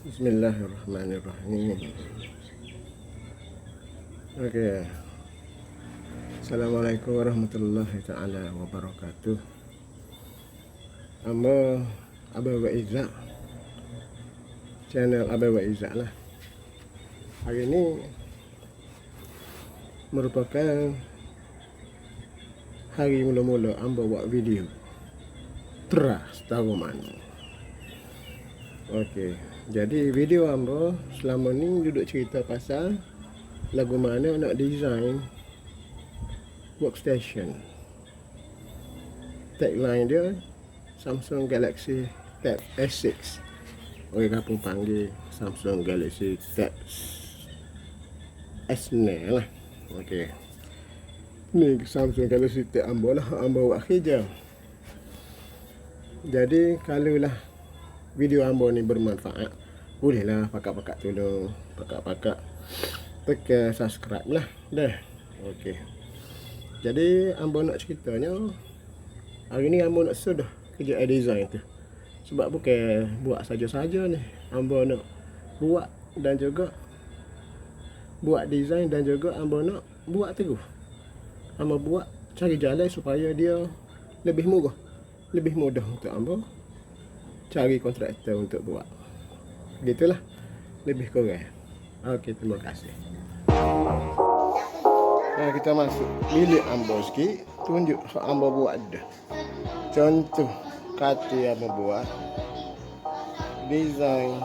Bismillahirrahmanirrahim. Oke. Assalamualaikum warahmatullahi taala wabarakatuh. Ambo Abah wa Iza, channel Abah wa Iza lah. Hari ini merupakan hari mula-mula ambo buat video teras tahu mana. Okey, jadi video ambo selama ni duduk cerita pasal lagu mana nak design workstation. Tagline dia Samsung Galaxy Tab S6. Orang kampung panggil Samsung Galaxy Tab S9 lah. Okey. Ni Samsung Galaxy Tab ambo lah, ambo buat kerja. Jadi kalaulah video ambo ni bermanfaat, bolehlah pakak-pakak tolong, pakak-pakak tekan subscribe lah dah. Okey. Jadi ambo nak ceritanya hari ni ambo nak sudah kerja design tu. Sebab bukan buat saja-saja ni. Ambo nak buat dan juga buat design dan juga ambo nak buat terus. Ambo buat cari jalan supaya dia lebih murah, lebih mudah untuk ambo cari kontraktor untuk buat. Gitulah lebih kurang. Okey, terima kasih. Nah, kita masuk milik ambo sikit, tunjuk hak ambo buat dah. Contoh kata ambo buat design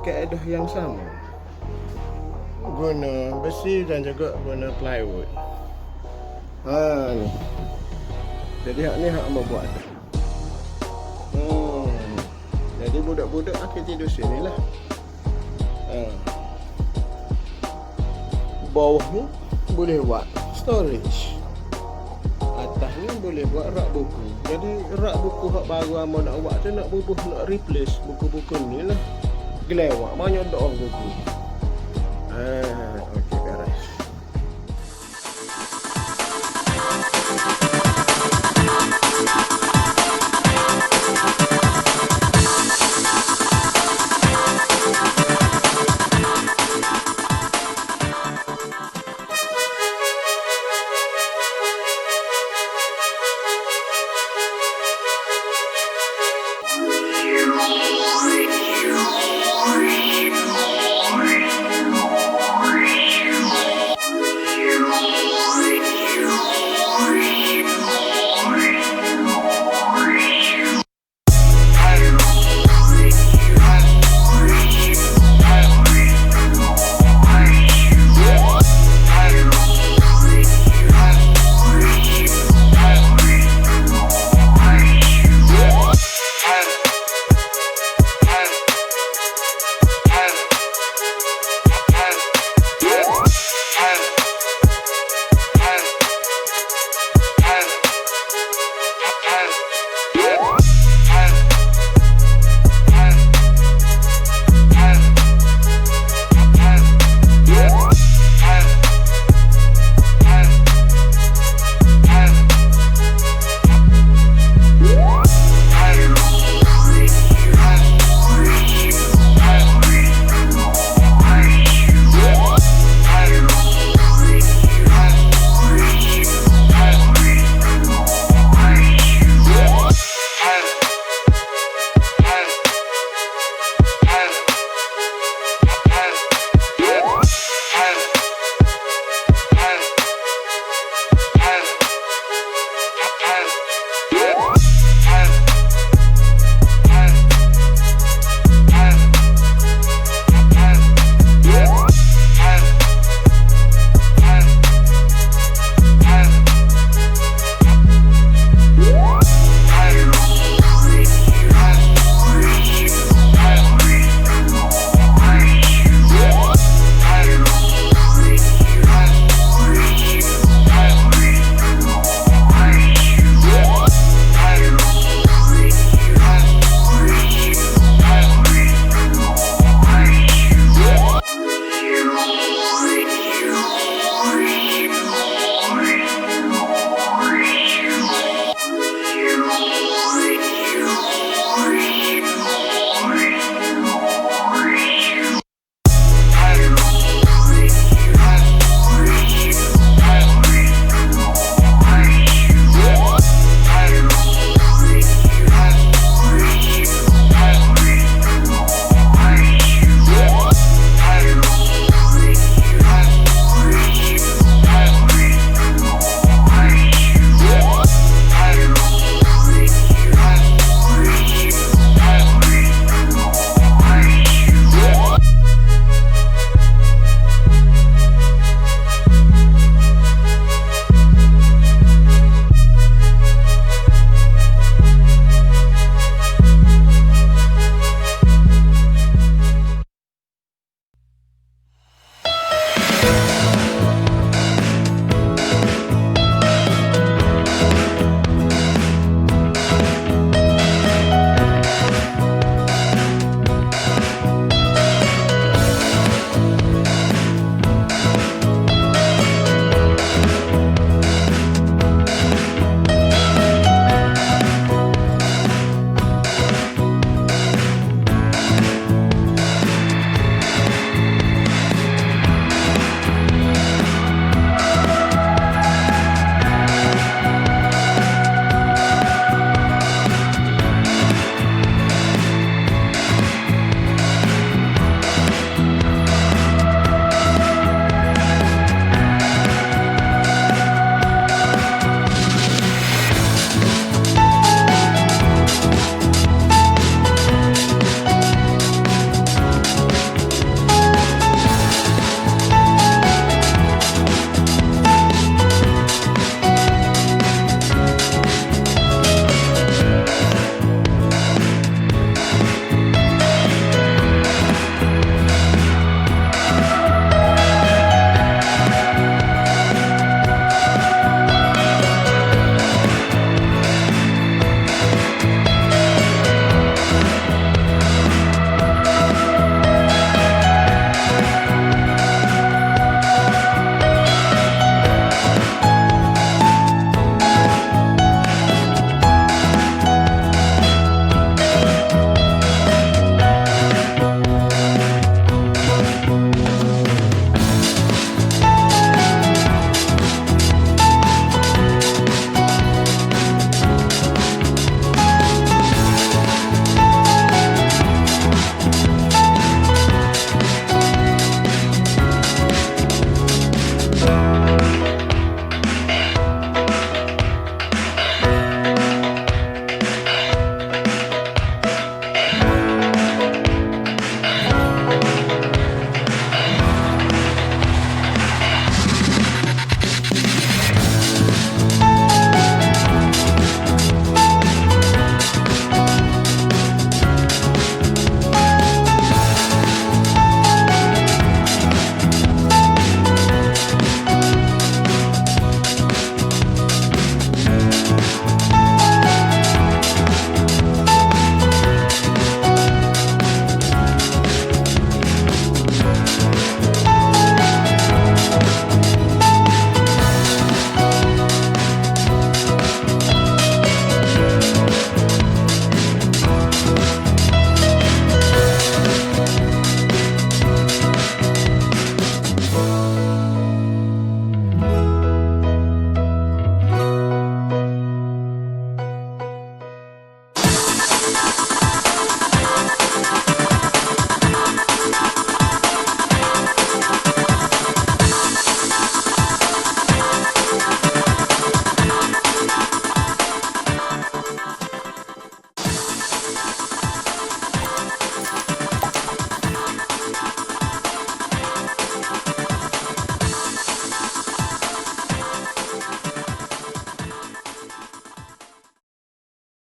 kaedah yang sama, guna besi dan juga guna plywood. Ni. Jadi hak ni hak ambo buat dah. Jadi budak-budak akan tidur sini lah. Bawah ni boleh buat storage, atas ni boleh buat rak buku. Jadi rak buku hak baru ambo nak buat tu nak bubuh, nak replace buku-buku ni lah. Gelewak banyak dah buku. Okey.